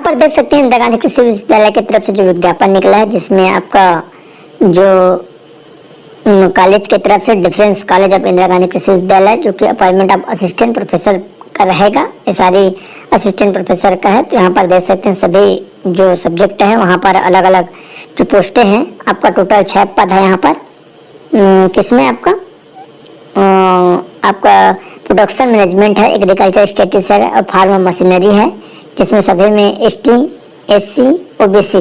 पर देख सकते हैं इंदिरा गांधी कृषि विश्वविद्यालय की तरफ से जो विज्ञापन निकला है, जिसमें आपका जो कॉलेज की तरफ से difference college of Indira Gandhi कृषि विश्वविद्यालय, जो कि अपॉइंटमेंट ऑफ असिस्टेंट प्रोफेसर का रहेगा, ये सारी असिस्टेंट प्रोफेसर का है। तो यहाँ पर देख सकते हैं सभी जो सब्जेक्ट है वहाँ पर अलग अलग जो पोस्टें हैं, आपका टोटल 6 पद है यहाँ पर। किसमें आपका प्रोडक्शन मैनेजमेंट है, एग्रीकल्चर स्टैटिस्टिक्स है और फार्म मशीनरी है, जिसमें सभी में ST, SC, OBC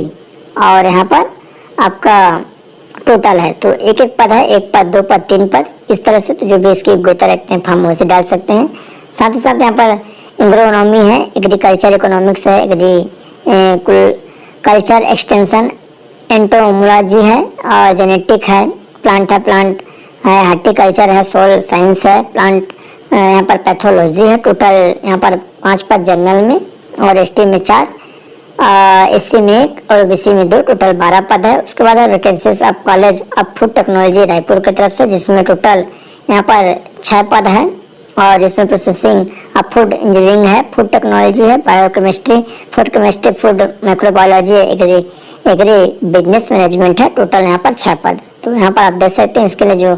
और यहाँ पर आपका टोटल है। तो एक एक पद है, 1 पद, 2 पद, 3 पद, इस तरह से। तो जो भी इसकी गोता रखते हैं फॉर्म वैसे डाल सकते हैं। साथ ही साथ यहाँ पर एग्रोनॉमी है, एग्रीकल्चर इकोनॉमिक्स है, कल्चर एक्सटेंशन, एंटोमोलॉजी है और जेनेटिक है, प्लांट है, हार्टिकल्चर है, सोल साइंस है, प्लांट यहाँ पर पैथोलॉजी है। टोटल यहाँ पर 5 पद जनरल में और ST में 4, SC में 1 और OBC में 2, टोटल 12 पद है। उसके बाद है vacancies of college of food technology Raipur की तरफ से, जिसमें टोटल यहाँ पर 6 पद है और जिसमें प्रोसेसिंग ऑफ फूड इंजीनियरिंग है, फूड टेक्नोलॉजी है, biochemistry, food microbiology, agri business management है। टोटल यहाँ पर 6 पद। तो यहाँ पर आप देख सकते हैं इसके लिए जो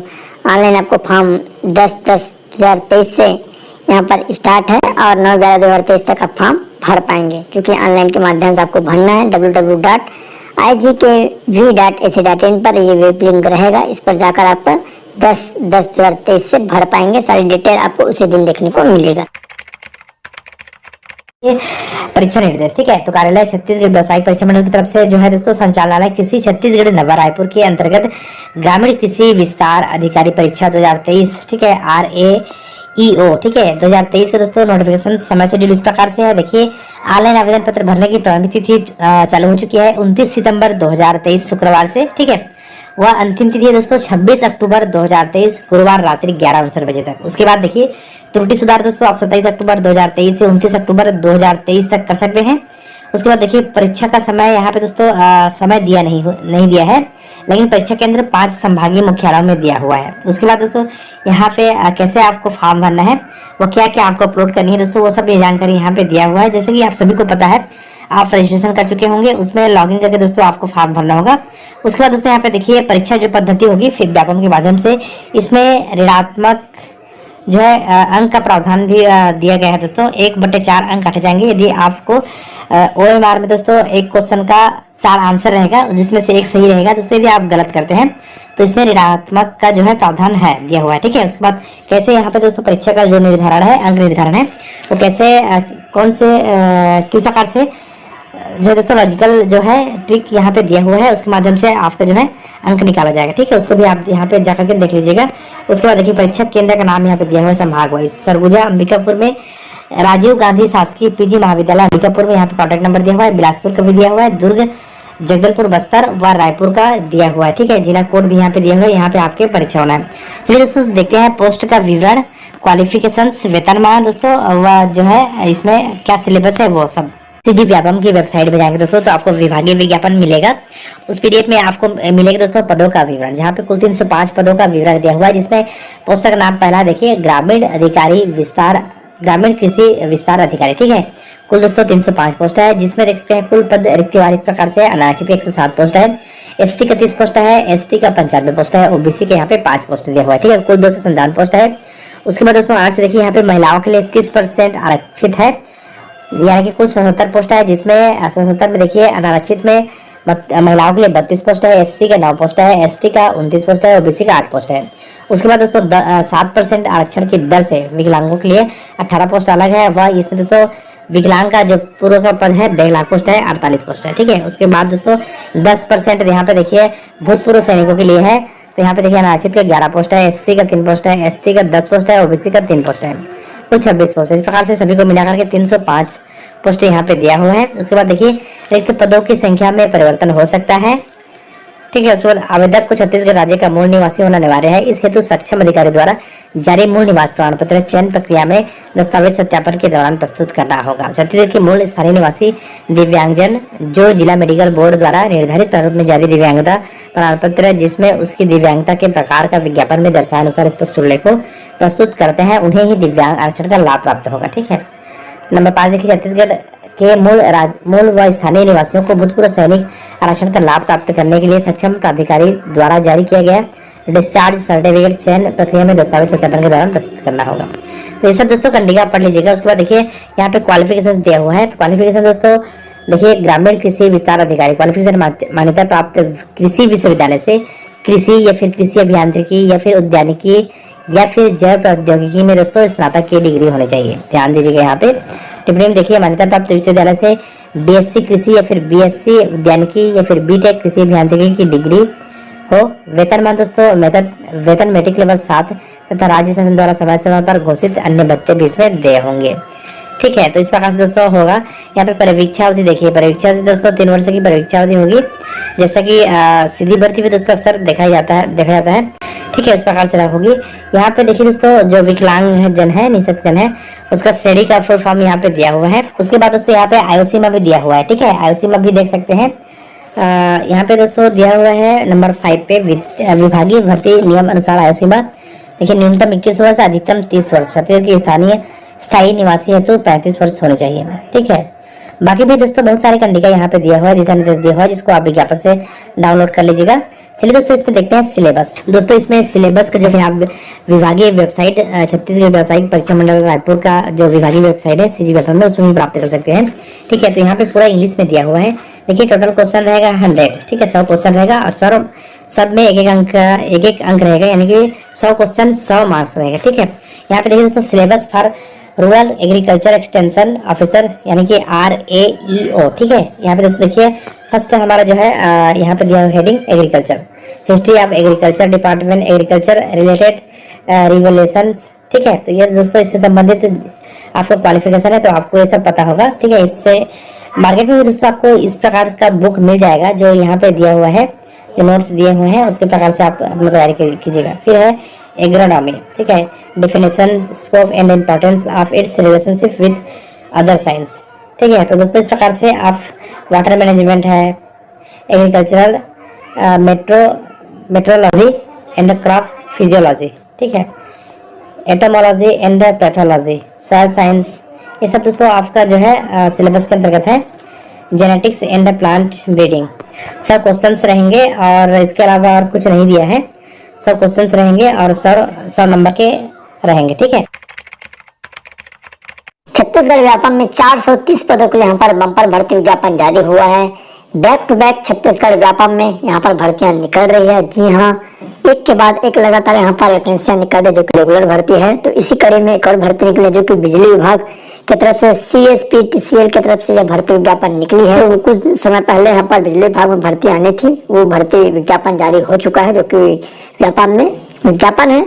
ऑनलाइन आपको फॉर्म 10/10/2023 से यहाँ पर स्टार्ट है और 9/11/2023 तक आप फॉर्म भर पाएंगे, क्योंकि ऑनलाइन के माध्यम से आपको भरना है। www.igkv.ac.in पर ये वेब लिंक रहेगा, इस पर जाकर आप 10/10/2023 से भर पाएंगे। सारी डिटेल आपको उसी दिन देखने को मिलेगा। परीक्षा निर्देश, ठीक है। तो कार्यालय छत्तीसगढ़ व्यवसायिक परीक्षा मंडल की तरफ से जो है दोस्तों संचालनालय कृषि छत्तीसगढ़ नवा रायपुर के अंतर्गत ग्रामीण कृषि विस्तार अधिकारी परीक्षा 2023, ठीक है, RAEO, ठीक है, 2023 का दोस्तों नोटिफिकेशन समय शेड्यूल इस प्रकार से है। देखिए, ऑनलाइन आवेदन पत्र भरने की प्रारंभिक तिथि चालू हो चुकी है 29 सितंबर 2023 शुक्रवार से, ठीक है। वह अंतिम तिथि है दोस्तों 26 अक्टूबर 2023 गुरुवार रात्रि 11:59 बजे तक। उसके बाद देखिए त्रुटि सुधार दोस्तों आप 27 अक्टूबर 2023 से 29 अक्टूबर 2023 तक कर सकते हैं। उसके बाद देखिए परीक्षा का समय यहाँ पे दोस्तों समय दिया नहीं दिया है, लेकिन परीक्षा केंद्र 5 संभागीय मुख्यालयों में दिया हुआ है। उसके बाद दोस्तों यहाँ पे कैसे आपको फॉर्म भरना है, वो क्या क्या आपको अपलोड करनी है दोस्तों, वो सब ये जानकारी यहाँ पे दिया हुआ है। जैसे कि आप सभी को पता है, आप रजिस्ट्रेशन कर चुके होंगे, उसमें लॉगिन करके दोस्तों आपको फॉर्म भरना होगा। उसके बाद दोस्तों यहाँ पे देखिए परीक्षा जो पद्धति होगी विज्ञापन के माध्यम से, इसमें ऋणात्मक जो है अंक का प्रावधान भी दिया गया है दोस्तों। 1/4 अंक काटे जाएंगे यदि आपको OMR में दोस्तों एक क्वेश्चन का 4 आंसर रहेगा, जिसमें से एक सही रहेगा दोस्तों। यदि आप गलत करते हैं तो इसमें ऋणात्मक का जो है प्रावधान है दिया हुआ है, ठीक है। उसके बाद कैसे यहाँ पे दोस्तों परीक्षा का जो निर्धारण है, अंक निर्धारण है, वो कैसे कौन से किस प्रकार से जो दोस्तों लॉजिकल जो है ट्रिक यहाँ पे दिया हुआ है, उसके माध्यम से आपका जो है अंक निकाला जाएगा, ठीक है। उसको भी आप यहाँ पे जाकर के देख लीजिएगा। उसके बाद देखिए परीक्षा केंद्र का नाम यहाँ पे दिया हुआ है संभाग वाइज, सरगुजा अंबिकापुर में राजीव गांधी शासकीय PG महाविद्यालय अंबिकापुर में यहाँ पे कॉन्टैक्ट नंबर दिया हुआ है, बिलासपुर का भी दिया हुआ है, दुर्ग, जगदलपुर, बस्तर व रायपुर का दिया हुआ है, ठीक है। जिला कोड भी यहाँ पे दिया हुआ है, यहाँ पे आपके परीक्षा होना है। चलिए दोस्तों देखते हैं पोस्ट का विवरण, क्वालिफिकेशंस, वेतनमान दोस्तों, वह जो है इसमें क्या सिलेबस है वो सब। सीधी व्यापम की वेबसाइट पे जाएंगे दोस्तों तो आपको विभागीय विज्ञापन मिलेगा। उस PDF में आपको मिलेगा दोस्तों पदों का विवरण, जहाँ पे कुल 305 पदों का विवरण दिया हुआ है, जिसमें पोस्ट का नाम पहला देखिए ग्रामीण कृषि विस्तार अधिकारी, ठीक है। कुल दोस्तों 305 पोस्ट है, जिसमें देख सकते हैं कुल पद रिक्तिवार इस प्रकार से, अनारक्षित का 107 पोस्ट है, ST का 30 पोस्ट है, ST का 95 पोस्ट है, OBC के यहाँ पे 5 पोस्ट दिया हुआ है, ठीक है। कुल 257 पोस्ट है। उसके बाद दोस्तों आगे से देखिए यहाँ पे महिलाओं के लिए 30% आरक्षित है, यानी कि कुल 77 पोस्ट है, जिसमें 77 में देखिए अनारक्षित में महिलाओं के लिए 32 पोस्ट है, SC का 9 पोस्ट है, ST का 29 पोस्ट है, OBC का 8 पोस्ट है। उसके बाद दोस्तों 7% आरक्षण की दर से विकलांगों के लिए 18 पोस्ट अलग है, वह इसमें दोस्तों विकलांग का जो पूर्व का पद है 1.5 लाख पोस्ट है, 48 पोस्ट है, ठीक है। उसके बाद दोस्तों 10% यहाँ पे देखिए भूतपूर्व सैनिकों के लिए है, तो यहाँ पे देखिए अनारक्षित का 11 पोस्ट है, SC का 3 पोस्ट है, ST का 10 पोस्ट है, OBC का 3 पोस्ट है, कुल 26 पोस्ट है। इस प्रकार से सभी को मिलाकर के 305 पोस्ट यहाँ पे दिया हुआ है। उसके बाद देखिए रिक्त पदों की संख्या में परिवर्तन हो सकता है, ठीक है। उसके बाद आवेदक को छत्तीसगढ़ राज्य का मूल निवासी होना अनिवार्य है। इस हेतु सक्षम अधिकारी द्वारा जारी मूल निवास प्रमाण पत्र चयन प्रक्रिया में दस्तावेज सत्यापन के दौरान प्रस्तुत करना होगा। छत्तीसगढ़ के मूल स्थानीय निवासी दिव्यांगजन जो जिला मेडिकल बोर्ड द्वारा निर्धारित प्रारूप में जारी दिव्यांगता प्रमाण पत्र जिसमें उसकी दिव्यांगता के प्रकार का विज्ञापन में दर्शाए अनुसार स्पष्ट उल्लेख को प्रस्तुत करते हैं, उन्हें ही दिव्यांग आरक्षण का लाभ प्राप्त होगा, ठीक है। नंबर 5 देखिए छत्तीसगढ़ के मूल व स्थानीय निवासियों को भूतपूर्व सैनिक आरक्षण का लाभ प्राप्त करने के लिए सक्षम प्राधिकारी द्वारा जारी किया गया डिस्चार्ज सर्टिफिकेट चयन प्रक्रिया में दस्तावेज सत्यापन के दौरान प्रस्तुत करना होगा। तो ये सब दोस्तों कंडिका पढ़ लीजिएगा। उसके बाद देखिए यहाँ पे क्वालिफिकेशन दिया हुआ है। तो क्वालिफिकेशन दोस्तों देखिए, ग्रामीण कृषि विस्तार अधिकारी क्वालिफिकेशन मान्यता प्राप्त कृषि विश्वविद्यालय से कृषि या फिर कृषि अभियांत्रिकी या फिर उद्यानिकी या फिर जैव प्रौद्योगिकी में दोस्तों स्नातक की डिग्री होनी चाहिए। ध्यान दीजिएगा यहाँ पे टिप्पणी में देखिए, मान्यता प्राप्त विश्वविद्यालय से बीएससी कृषि या फिर बीएससी उद्यानिकी या फिर बीटेक कृषि अभियांत्रिकी की डिग्री हो। वेतनमान दोस्तों वेतन मैट्रिक लेवल 7 तथा राज्य शासन द्वारा समय समय पर घोषित अन्य भत्ते भी इसमें देय होंगे। ठीक है, तो इस प्रकार से दोस्तों होगा। यहाँ पे परीक्षा अवधि देखिए, परीक्षा अवधि दोस्तों 3 वर्ष की परीक्षा अवधि होगी, जैसा कि सीधी भर्ती में दोस्तों अक्सर देखा जाता है। ठीक है, इस प्रकार से होगी। यहाँ पे देखिए दोस्तों, जो विकलांग जन है, निःशक्त जन है, उसका श्रेणी का फुल फॉर्म यहाँ पे दिया हुआ है। उसके बाद दोस्तों यहाँ पे आयु सीमा भी दिया हुआ है। ठीक है, आयु सीमा भी देख सकते हैं। यहाँ पे दोस्तों दिया हुआ है नंबर 5 पे विभागीय भर्ती नियम अनुसार आयु सीमा देखिए, न्यूनतम 21 वर्ष, अधिकतम 30 वर्ष, छत्तीसगढ़ की स्थायी निवासी हेतु 35 वर्ष होने चाहिए। ठीक है, बाकी भी दोस्तों बहुत सारे कंडिका यहाँ पे दिया हुआ है, दिशा निर्देश दिया हुआ है, जिसको आप विज्ञापन से डाउनलोड कर लीजिएगा। चलिए दोस्तों, इसमें देखते हैं सिलेबस। दोस्तों इसमें सिलेबस का जो है आप विभागीय वेबसाइट छत्तीसगढ़ व्यावसायिक परीक्षा मंडल रायपुर का जो विभागीय वेबसाइट है CG में, उसमें भी प्राप्त कर सकते हैं। ठीक है, तो यहाँ पे पूरा इंग्लिश में दिया हुआ है। देखिए टोटल क्वेश्चन रहेगा 100। ठीक है, 100 क्वेश्चन रहेगा और सब में एक एक अंक रहेगा, यानी कि 100 क्वेश्चन 100 मार्क्स रहेगा। ठीक है, यहाँ पे देखिए दोस्तों, syllabus for rural agriculture extension officer यानी कि RAEO। ठीक है, यहाँ पे दोस्तों देखिए फर्स्ट हमारा जो है यहाँ पे दिया हुआ heading agriculture, history of agriculture department, agriculture related revolutions. ठीक है, तो ये दोस्तों इससे संबंधित आपको क्वालिफिकेशन है, तो आपको ये सब पता होगा। ठीक है, इससे मार्केट में भी दोस्तों आपको इस प्रकार का बुक मिल जाएगा जो यहाँ पे दिया हुआ है, जो नोट्स दिए हुए हैं उसके प्रकार से आप अपनी तैयारी कीजिएगा। फिर है एग्रोनॉमी। ठीक है, definition, scope and importance of its relationship with other science. ठीक है, तो दोस्तों इस प्रकार से आप वाटर मैनेजमेंट है, agricultural metrology and crop physiology. ठीक है, एटोमोलॉजी एंड पैथोलॉजी, सॉइल साइंस, ये सब दोस्तों आपका जो है सिलेबस के अंतर्गत है। जेनेटिक्स एंड प्लांट ब्रीडिंग, सब क्वेश्चंस रहेंगे और इसके अलावा और कुछ नहीं दिया है। सब क्वेश्चंस रहेंगे और 100 नंबर के रहेंगे। ठीक है, छत्तीसगढ़ व्यापम में 430 पदों के लिए यहाँ पर बम्पर भर्ती विज्ञापन जारी हुआ है। Back to back Chhattisgarh Vyapam में यहाँ पर भर्तियां निकल रही है। जी हाँ, एक के बाद एक लगातार यहाँ पर वैकेंसियां निकल रही है, जो कि रेगुलर भर्ती है। तो इसी कड़ी में एक और भर्ती निकली, जो कि बिजली विभाग की तरफ से CSPTCL की तरफ से यह भर्ती विज्ञापन निकली है। तो कुछ समय पहले यहाँ पर बिजली विभाग में भर्ती आनी थी, वो भर्ती विज्ञापन जारी हो चुका है, जो कि व्यापम में विज्ञापन है,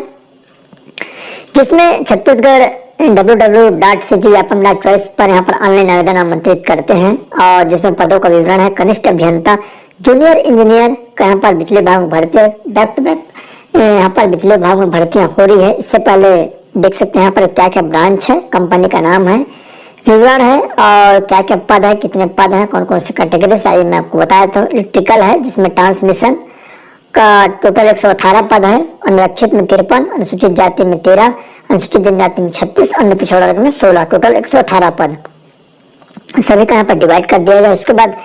जिसमें छत्तीसगढ़ www.cgvyapam.choice पर यहाँ पर ऑनलाइन आवेदन आमंत्रित करते हैं। और जिसमें पदों का विवरण है, कनिष्ठ अभियंता, जूनियर इंजीनियर का यहाँ पर बिजली विभाग में भर्ती है। बैक टू बैक यहाँ पर बिजली विभाग में भर्तियां हो रही है। इससे पहले देख सकते हैं यहाँ पर क्या क्या ब्रांच है, कंपनी का नाम है, विवरण है और क्या क्या पद है, कितने पद हैं, कौन कौन सी कैटेगरी से, मैं आपको बताया था। इलेक्ट्रिकल है, जिसमें ट्रांसमिशन का टोटल 118 पद है। अनुरक्षित में 53, अनुसूचित जाति में 13, अनुसूचित जनजाति में 36, अन्य पिछड़ा वर्ग में 16, टोटल 118 पद सभी का यहाँ पर डिवाइड कर दिया गया। उसके बाद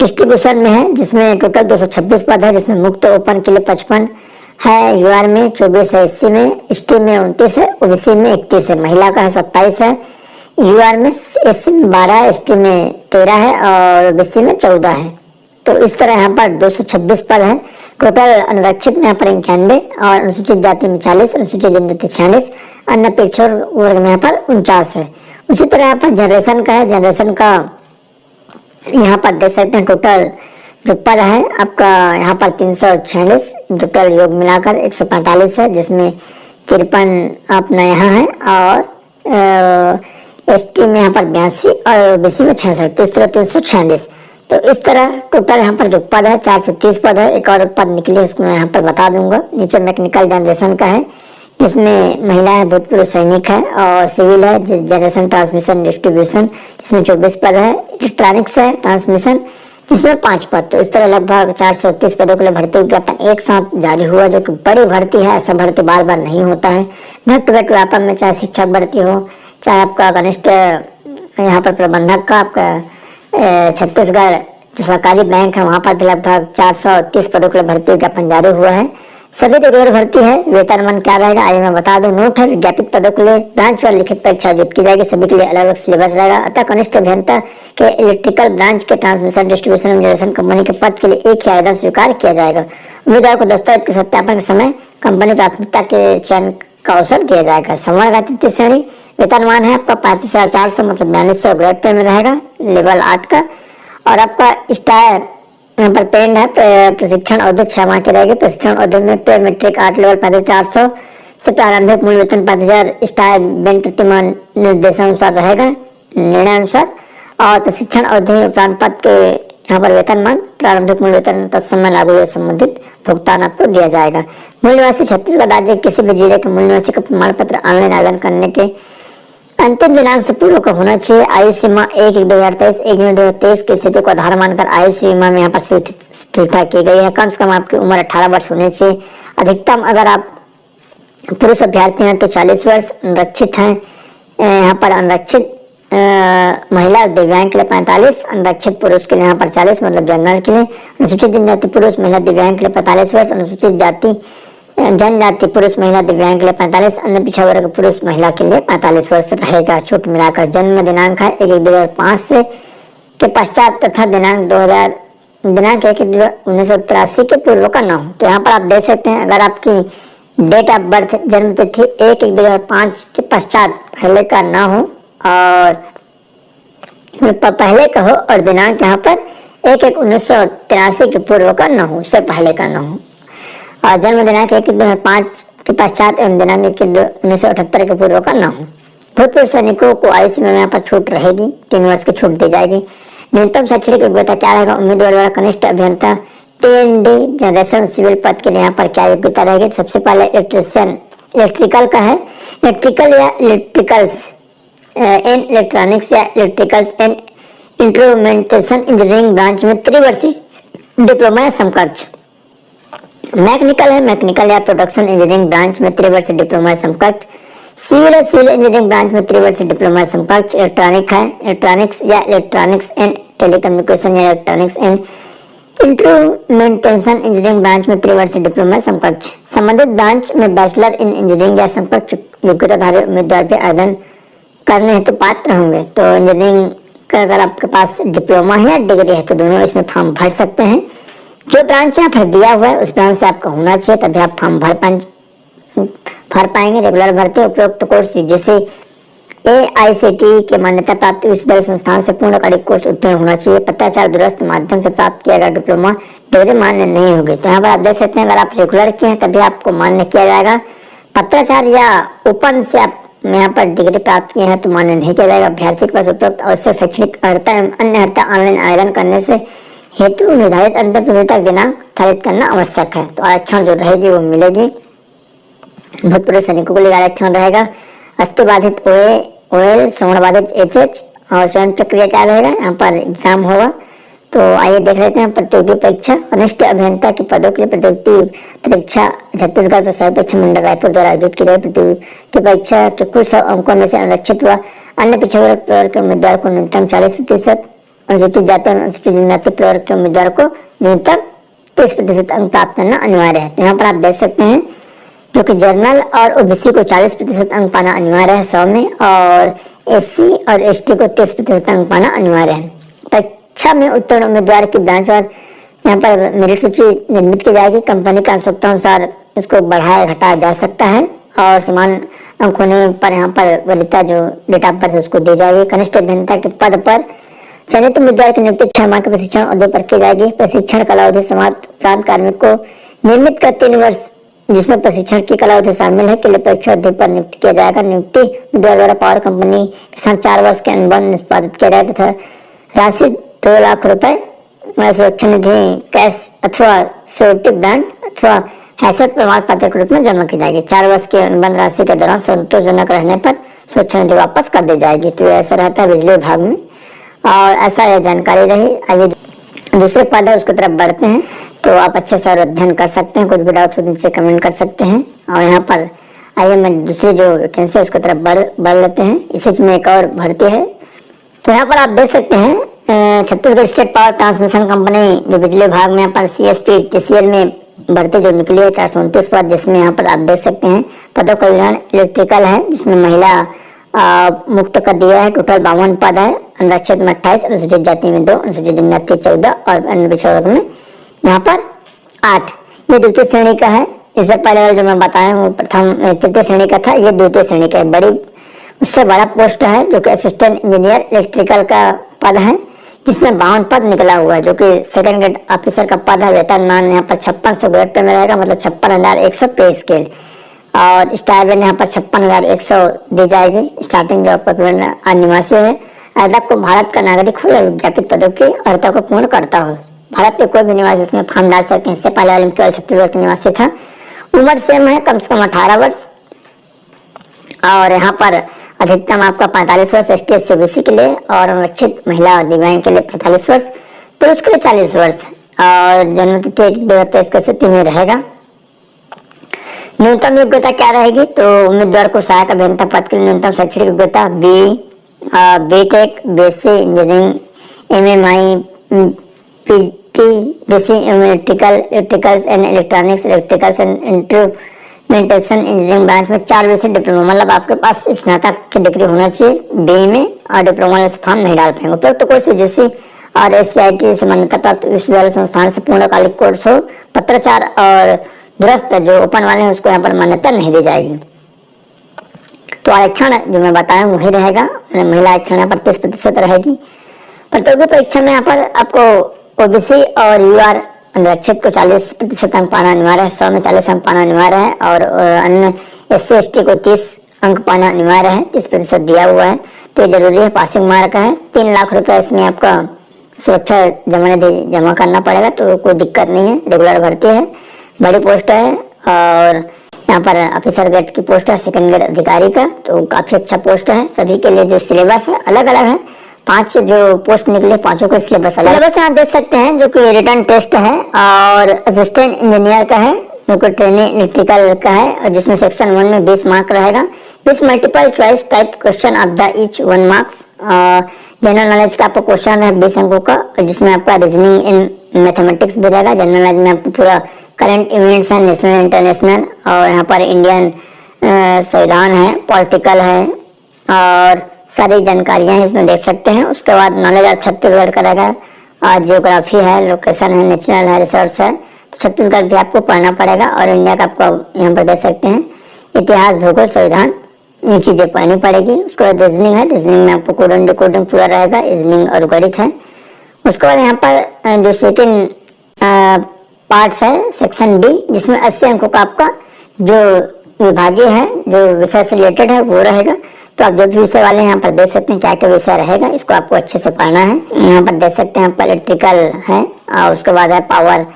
डिस्ट्रीब्यूशन में है, जिसमें टोटल 226 पद है, जिसमें मुक्त ओपन के लिए 55 है, यूआर में 24 है, SC में, ST में 29 है, OBC में 31 है, महिला का है 27 है, यूआर में, SC में 12 है, ST में 13 है और OBC में 14 है। तो इस तरह यहाँ पर 226 पद है। टोटल अनुरक्षित में यहाँ पर 91 और अनुसूचित जाति में 40, अनुसूचित जनजाति 46, अन्य पिछड़ा वर्ग में यहाँ पर 49 है। उसी तरह यहाँ पर जनरेशन का है, जनरेशन का यहाँ पर देख सकते हैं टोटल जो पद है आपका यहाँ पर 346, टोटल योग मिलाकर 145 है, जिसमें 53 अपना यहाँ है और ST में यहाँ पर 82 और OBC में 66, तो इस तरह 346। तो इस तरह टोटल यहाँ पर जो पद है 430 पद है। एक और पद निकली है, उसको मैं यहाँ पर बता दूंगा। नीचे मैकेनिकल जनरेशन का है, इसमें महिला है, भूतपूर्व सैनिक है और सिविल है, जनरेशन ट्रांसमिशन डिस्ट्रीब्यूशन, इसमें 24 पद है। इलेक्ट्रॉनिक्स है, ट्रांसमिशन, इसमें 5 पद। तो इस तरह लगभग 430 पदों के लिए भर्ती विज्ञापन एक साथ जारी हुआ, जो कि बड़ी भर्ती है। ऐसा भर्ती बार बार नहीं होता है। बैक टू बैक व्यापम में चाहे शिक्षक भर्ती हो, चाहे आपका कनिष्ठ यहाँ पर प्रबंधक का आपका छत्तीसगढ़ जो सरकारी बैंक है वहाँ पर भी लगभग 430 पदों के लिए भर्ती विज्ञापन जारी हुआ है। सभी रेगुलर भर्ती है। वेतनमान क्या रहेगा आइए मैं बता दूं। नोट है, विज्ञापित पदों के लिए ब्रांच और लिखित परीक्षा आयोजित की जाएगी। सभी के लिए अलग अलग सिलेबस रहेगा। अतः कनिष्ठ अभियंता के इलेक्ट्रिकल ब्रांच के transmission distribution and generation company के पद के लिए एक ही आवेदन स्वीकार किया जाएगा। उम्मीदवार को दस्तावेज के सत्यापन के समय कंपनी प्राथमिकता के चयन का अवसर दिया जाएगा। संवर्ग तृतीय श्रेणी, वेतनमान है आपका 35,400 मतलब 4200 ग्रेड पे में रहेगा लेवल 8 का। और आपका स्टार यहाँ पर पेंड है। प्रशिक्षण अवधि 6 माह की रहेगी। प्रशिक्षण अवधि में पे मेट्रिक 8 लेवल 35,400 से प्रारंभिक मूल वेतन 5,000 स्टार बेंड प्रतिमान निर्देशानुसार रहेगा निर्णय अनुसार। और प्रशिक्षण अवधि उपरांत पद के यहाँ पर वेतनमान प्रारंभिक मूल वेतन तत्समय लागू या संबंधित भुगतान आपको दिया जाएगा। मूल निवासी छत्तीसगढ़ राज्य किसी भी जिले के मूल निवासी का प्रमाण पत्र ऑनलाइन आवेदन करने के अंतिम दिनांक से पूर्व का होना चाहिए। आयु सीमा 1/1/2023 1/2023 की स्थिति को आधार मानकर आयु सीमा में यहाँ पर स्थिरता की गई है। कम से कम आपकी उम्र 18 वर्ष होनी चाहिए। अधिकतम अगर आप पुरुष अभ्यर्थी हैं तो 40 वर्ष। अनरक्षित हैं यहाँ पर अनरक्षित महिला दिव्यांग के लिए 45, अनरक्षित पुरुष के लिए यहाँ पर 40 मतलब जनरल के लिए। अनुसूचित जनजाति पुरुष महिला दिव्यांग के लिए 45 वर्ष। अनुसूचित जाति जनजाति पुरुष महिला दिव्यांग के लिए 45, अन्य पिछड़ा वर्ग पुरुष महिला के लिए 45 वर्ष रहेगा। छूट मिलाकर जन्म दिनांक है 1/1/2005 से के पश्चात तथा दिनांक 1/1/1983 के पूर्व का न हो। तो यहाँ पर आप देख सकते हैं अगर आपकी डेट ऑफ बर्थ जन्म तिथि 1/1/2005 के पश्चात पहले का न हो और पहले का हो और दिनांक यहाँ पर 1/1/1983 के पूर्व का न हो, उससे पहले का न हो। और जन्म दिनांक 1/1/2005 के पश्चात एवं दिनांक 1/1/1978 के पूर्व का न हो। भूतपूर्व सैनिकों को आयु सीमा में यहाँ पर छूट रहेगी, 3 वर्ष की छूट दी जाएगी। न्यूनतम शैक्षणिक योग्यता क्या रहेगा। उम्मीदवार द्वारा कनिष्ठ अभियंता टी&डी जनरेशन सिविल पद के लिए यहाँ पर क्या योग्यता रहेगी। सबसे पहले इलेक्ट्रिशियन इलेक्ट्रिकल का है। इलेक्ट्रिकल या इलेक्ट्रिकल्स एंड इलेक्ट्रॉनिक्स या electricals and instrumentation engineering branch में त्रिवर्षीय डिप्लोमा या समकक्ष। मैकेनिकल है, मैकेनिकल या प्रोडक्शन इंजीनियरिंग ब्रांच में त्रिवर्षीय डिप्लोमा समकक्ष। सिविल है, सिविल इंजीनियरिंग ब्रांच में त्रिवर्षीय डिप्लोमा समकक्ष। इलेक्ट्रॉनिक है, इलेक्ट्रॉनिक्स या इलेक्ट्रॉनिक्स एंड टेलीकम्युनिकेशन या electronics and instrumentation engineering branch में त्रिवर्षीय डिप्लोमा समकक्ष। संबंधित ब्रांच में बैचलर इन इंजीनियरिंग या समकक्ष योग्यताधारी उम्मीदवार भी आवेदन करने हेतु पात्र होंगे। तो इंजीनियरिंग का अगर आपके पास डिप्लोमा है या डिग्री है तो दोनों इसमें फॉर्म भर सकते हैं। जो ब्रांच यहाँ पर दिया हुआ है उस ब्रांच से आपका होना चाहिए तभी आप फॉर्म भर पाएंगे। रेगुलर भर्ती उपरोक्त कोर्स यूजीसी AICTE के मान्यता प्राप्त विश्वविद्यालय संस्थान से पूर्णकालिक कोर्स उत्तीर्ण होना चाहिए। पत्राचार दूरस्थ माध्यम से प्राप्त किया गया डिप्लोमा डिग्री मान्य नहीं होगी। तो यहाँ पर आप देख सकते हैं अगर आप रेगुलर किए हैं तभी आपको मान्य किया जाएगा। पत्राचार या ओपन से आप यहाँ पर डिग्री प्राप्त किए हैं तो मान्य नहीं किया जाएगा। अभ्यर्थी के पास उपरोक्त आवश्यक शैक्षणिक अर्हता एवं अन्य अर्हता ऑनलाइन आवेदन करने से हेतु निर्धारित अंतिम प्रतिशत दिनांक निर्धारित करना आवश्यक है। तो आरक्षण जो रहेगी वो मिलेगी। भूतपूर्व सैनिकों के लिए आरक्षण रहेगा। अस्थि बाधित OL, श्रवण बाधित HH और चयन प्रक्रिया क्या रहेगा। यहाँ पर एग्जाम होगा। तो आइए देख लेते हैं प्रतियोगी परीक्षा। कनिष्ठ अभियंता के पदों के लिए प्रतियोगी परीक्षा छत्तीसगढ़ प्रसार परीक्षा मंडल रायपुर द्वारा आयोजित की गई। प्रतियोगी परीक्षा के कुल 100 अंकों में से आरक्षित व अन्य पिछड़े वर्ग के उम्मीदवार को न्यूनतम 40%, अनुसूचित जाति और अनुसूचित जनजाति प्रवर्ग के उम्मीदवार को न्यूनतम 30% अंक प्राप्त करना अनिवार्य है। तो यहाँ पर आप देख सकते हैं क्योंकि जनरल और OBC को 40% अंक पाना अनिवार्य है 100 में और SC और ST को 30% अंक पाना अनिवार्य है। परीक्षा में उत्तीर्ण उम्मीदवार की ब्रांच और यहाँ पर मेरिट सूची निर्मित की जाएगी। कंपनी की आवश्यकता अनुसार इसको बढ़ाया घटाया जा सकता है और समान अंक होने पर यहाँ पर वरीयता जो डेट ऑफ बर्थ उसको दी जाएगी। कनिष्ठ अभियंता के पद पर चयनित उम्मीदवार की नियुक्ति 6 माह के प्रशिक्षण अवधि पर की जाएगी। प्रशिक्षण कालावधि समाप्त प्रांत कार्मिक को नियमित कर 3 वर्ष जिसमें प्रशिक्षण की कालावधि शामिल है के लिए परीक्षा अवधि पर नियुक्त किया जाएगा। नियुक्ति उम्मीदवार द्वारा पावर कंपनी के साथ 4 वर्ष के अनुबंध निष्पादित किया जाएगा तथा राशि 2 लाख रुपए सुरक्षा निधि कैश अथवा श्योरिटी बॉन्ड अथवा हैसियत प्रमाण पत्र के रूप में जमा की जाएगी। 4 वर्ष के अनुबंध राशि के दौरान संतोषजनक रहने पर सुरक्षा निधि वापस कर दी जाएगी। तो ऐसा रहता है बिजली विभाग में और ऐसा यह जानकारी रही। आइए दूसरे पद है उसकी तरफ बढ़ते हैं। तो आप अच्छे से और अध्ययन कर सकते हैं। कुछ भी डाउट हो नीचे कमेंट कर सकते हैं। और यहाँ पर आइए मैं दूसरी जो वैकेंसी है उसकी तरफ बढ़ लेते हैं। इसी में एक और भर्ती है तो यहाँ पर आप देख सकते हैं Chhattisgarh state power transmission company जो बिजली विभाग में यहाँ पर CSP TCL में भर्ती जो निकली है 429 पद, जिसमें यहाँ पर आप देख सकते हैं पदों का विवरण इलेक्ट्रिकल है, जिसमें महिला मुक्त कर दिया है। टोटल 52 पद है। अनुसूचित में 28, अनुसूचित जाति में 2, अनुसूचित जनजाति 14 और अन्य पिछड़ा वर्ग में यहाँ पर 8। ये द्वितीय श्रेणी का है। इससे पहले वाला जो मैं बताया वो प्रथम तृतीय श्रेणी का था, ये द्वितीय श्रेणी का है। बड़ी उससे बड़ा पोस्ट है जो कि असिस्टेंट इंजीनियर इलेक्ट्रिकल का पद है, जिसमें 52 पद निकला हुआ है, जो कि सेकंड ग्रेड ऑफिसर का पद है। वेतनमान यहाँ पर 5600 ग्रेड पे में रहेगा, मतलब 56,100 पे स्केल। और स्टाइपेंड यहाँ पर 56,100 दी जाएगी। स्टार्टिंग जॉब का निवासी है। अदालत को भारत का नागरिक हो या विज्ञापित पदों की अर्हता को पूर्ण करता हो। भारत के कोई भी निवासी इसमें फॉर्म डाल सकते हैं। इससे पहले वाले में केवल छत्तीसगढ़ के निवासी था। उम्र सेम है, कम से कम 18 वर्ष। और यहाँ पर अधिकतम आपका 45 वर्ष ST SC OBC के लिए, और अनुसूचित महिला और दिव्यांग के लिए 45 वर्ष, पुरुष के लिए 40 वर्ष। और जन्म तिथि 2023 की स्थिति में रहेगा। न्यूनतम योग्यता क्या रहेगी? तो उम्मीदवार को सहायक अभियंता पद के लिए न्यूनतम शैक्षणिक योग्यता BTech, BSc engineering, MMI, PT, BSc electricals and electronics, electricals and instrumentation engineering branch में 4 वर्ष डिप्लोमा, मतलब आपके पास स्नातक की डिग्री होना चाहिए BE में, और डिप्लोमा से फॉर्म नहीं डाल पाएंगे। उपयुक्त कोर्स UGC और SCIT से मान्यता प्राप्त विश्वविद्यालय संस्थान से पूर्णकालिक कोर्स हो। पत्राचार और दुरस्त जो ओपन वाले हैं उसको यहाँ पर मान्यता नहीं दी जाएगी। तो आरक्षण जो मैं बताया वही रहेगा। महिला आरक्षण यहाँ पर 30% रहेगी। प्रतियोगी परीक्षा में यहाँ पर आपको OBC और UR अनुरक्षित को 40% अंक पाना अनिवार्य है, 100 में 40 अंक पाना अनिवार्य है, और अन्य SC ST को 30 अंक पाना अनिवार्य है। 30% दिया हुआ है, तो ये जरूरी है। पासिंग मार्क है। 3 लाख रुपए इसमें आपका सुरक्षा जमा करना पड़ेगा, तो कोई दिक्कत नहीं है। रेगुलर भर्ती है, बड़ी पोस्ट है। और यहाँ पर ऑफिसर ग्रेड की पोस्ट है, सेकंड ग्रेड अधिकारी का, तो काफी अच्छा पोस्ट है। सभी के लिए जो सिलेबस है अलग अलग है। 5 जो पोस्ट निकले, 5 का सिलेबस अलग। सिलेबस आप देख सकते हैं, जो कि रिटर्न टेस्ट है और असिस्टेंट इंजीनियर का है, जो कि ट्रेनिंग इलेक्ट्रिकल का है, और जिसमें सेक्शन 1 में 20 मार्क रहेगा। 20 multiple choice type question of the each 1 marks. General knowledge का आपको क्वेश्चन है 20 अंकों का, और जिसमें आपका रीजनिंग इन मैथमेटिक्स भी रहेगा। जनरल नॉलेज में आपको पूरा करंट इवेंट्स है, नेशनल इंटरनेशनल, और यहाँ पर इंडियन संविधान है, पॉलिटिकल है, और सारी जानकारियां इसमें देख सकते हैं। उसके बाद नॉलेज ऑफ छत्तीसगढ़ का रहेगा, और जियोग्राफी है, लोकेशन है, नेचुरल है, रिसोर्स है, तो छत्तीसगढ़ भी आपको पढ़ना पड़ेगा। और इंडिया का आपको यहाँ पर देख सकते हैं इतिहास, भूगोल, संविधान, ये चीजें पढ़नी पड़ेगी। उसके बाद रीजनिंग है, रीजनिंग में आपको कोडिंग डिकोडिंग पूरा रहेगा, रीजनिंग और गणित है। उसके बाद यहाँ पर जो सेकेंड पार्ट्स है सेक्शन D, जिसमें 80 अंकों का आपका जो विभागीय है, जो विषय से रिलेटेड है वो रहेगा। तो आप जो भी विषय वाले यहाँ पर देख सकते हैं क्या क्या विषय रहेगा, इसको आपको अच्छे से पढ़ना है। यहाँ पर देख सकते हैं आप इलेक्ट्रिकल है, और उसके बाद है पावर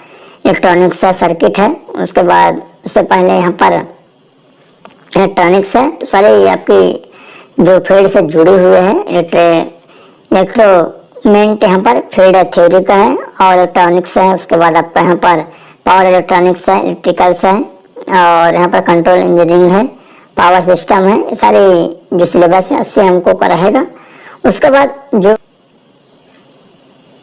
इलेक्ट्रॉनिक्स है, सर्किट है। उसके बाद उससे पहले यहाँ पर इलेक्ट्रॉनिक्स है। तो सारे आपकी जो फील्ड से जुड़े हुए हैं, इलेक्ट्रोमेंट यहाँ पर फील्ड थ्योरी का है, और इलेक्ट्रॉनिक्स है। उसके बाद आपका यहाँ पर पावर इलेक्ट्रॉनिक्स है, इलेक्ट्रिकल्स है, और यहाँ पर कंट्रोल इंजीनियरिंग है, पावर सिस्टम है। ये सारे जो सिलेबस है 80 अंकों का रहेगा। उसके बाद जो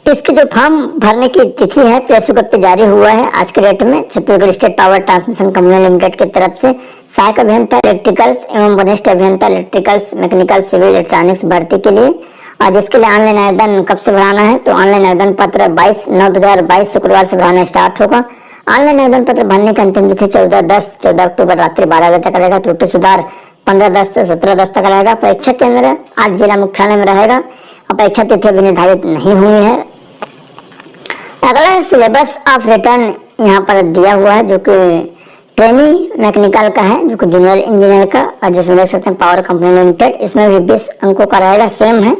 इसके जो फॉर्म भरने की तिथि है PSU पे जारी हुआ है आज के डेट में। Chhattisgarh state power transmission company limited की तरफ से सहायक अभियंता इलेक्ट्रिकल्स एवं वरिष्ठ अभियंता इलेक्ट्रिकल्स, मैकेनिकल, सिविल, इलेक्ट्रॉनिक्स भर्ती के लिए, और जिसके लिए ऑनलाइन आवेदन कब से भराना है? तो ऑनलाइन आवेदन पत्र 22/9/2022 शुक्रवार से भराना स्टार्ट होगा। ऑनलाइन आवेदन पत्र भरने की अंतिम तिथि 14 अक्टूबर रात्रि 12 बजे तक रहेगा। त्रुटि सुधार 15/10 से 17/10 तक रहेगा। परीक्षा केंद्र 8 जिला मुख्यालय में रहेगा, और परीक्षा तिथि अभी निर्धारित नहीं हुई है। अगला सिलेबस ऑफ रिटर्न यहाँ पर दिया हुआ है, जो कि ट्रेनिंग मैकेनिकल का है, जो कि जूनियर इंजीनियर का, और जिसमें देख सकते हैं पावर कंपनी लिमिटेड। इसमें भी 20 अंकों का रहेगा, सेम है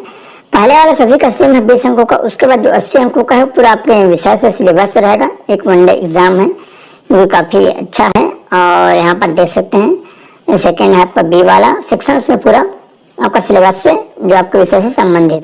पहले वाले सभी का सेम है 20 अंकों का। उसके बाद जो 80 अंकों का है पूरा आपके विषय से सिलेबस रहेगा। एक वनडे एग्जाम है, वो काफी अच्छा है। और यहाँ पर देख सकते हैं सेकेंड है आपका B वाला सेक्शन, उसमें पूरा आपका सिलेबस से जो आपके विषय से संबंधित